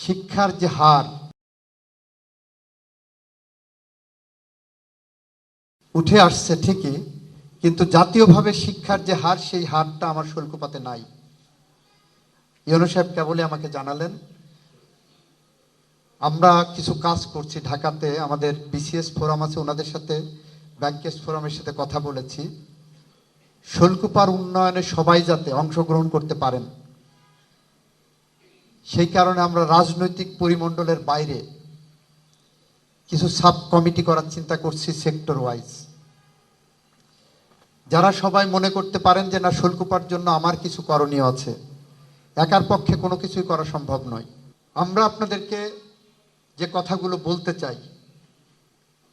শিক্ষার যে হার উঠে আসছে ঠিকই, কিন্তু জাতীয়ভাবে শিক্ষার যে হার সেই হারটা আমার শৈলকুপাতে নাই। ইউনূস সাহেব কেবলই আমাকে জানালেন, আমরা কিছু কাজ করছি ঢাকাতে, আমাদের বিসিএস ফোরাম আছে, ওনাদের সাথে ব্যাংকেস ফোরামের সাথে কথা বলেছি, শৈলকুপার উন্নয়নে সবাই যাতে অংশগ্রহণ করতে পারেন সেই কারণে আমরা রাজনৈতিক পরিমণ্ডলের বাইরে কিছু সাব কমিটি করার চিন্তা করছি সেক্টর ওয়াইজ, যারা সবাই মনে করতে পারেন যে না, শৈলকুপার জন্য আমার কিছু করণীয় আছে, একার পক্ষে কোনো কিছুই করা সম্ভব নয়। আমরা আপনাদেরকে যে কথাগুলো বলতে চাই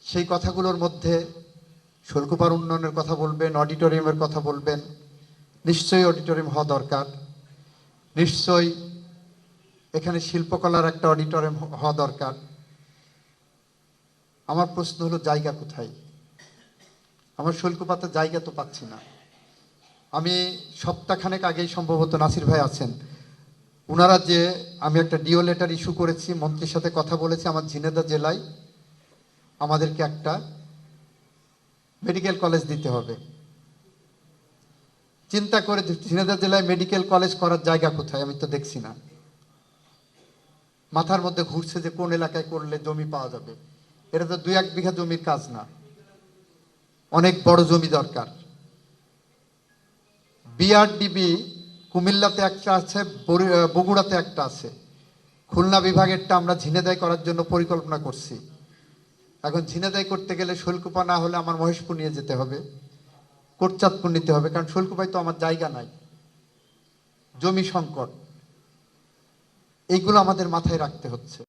সেই কথাগুলোর মধ্যে শৈলকুপার উন্নয়নের কথা বলবেন, অডিটোরিয়ামের কথা বলবেন, নিশ্চয়ই অডিটোরিয়াম হওয়া দরকার, নিশ্চয়ই এখানে শিল্পকলার একটা অডিটোরিয়াম হওয়া দরকার। আমার প্রশ্ন হলো জায়গা কোথায়? আমার শৈলকুপাতে জায়গা তো পাচ্ছি না। আমি সপ্তাহখানেক আগেই, সম্ভবত নাসির ভাই আছেন, ওনারা যে আমি একটা ডিও লেটার ইস্যু করেছি, মন্ত্রীর সাথে কথা বলেছি, আমার ঝিনেদা জেলায় আমাদেরকে একটা মেডিকেল কলেজ দিতে হবে। চিন্তা করে ঝিনেদা জেলায় মেডিকেল কলেজ করার জায়গা কোথায়? আমি তো দেখছি না। মাথার মধ্যে ঘুরছে যে কোন এলাকায় করলে জমি পাওয়া যাবে। এটা তো 2-1 বিঘা জমির কাজ না, অনেক বড় জমি দরকার। বিআরডিবি কুমিল্লাতে একটা আছে, বগুড়াতে একটা আছে, খুলনা বিভাগেরটা আমরা ঝিনেদাই করার জন্য পরিকল্পনা করছি। এখন ঝিনেদাই করতে গেলে শৈলকুপা না হলে আমার মহেশপুর নিয়ে যেতে হবে, কোটচাঁদপুর নিতে হবে, কারণ শৈলকুপায় তো আমার জায়গা নাই, জমি সংকট। এইগুলো আমাদের মাথায় রাখতে হচ্ছে।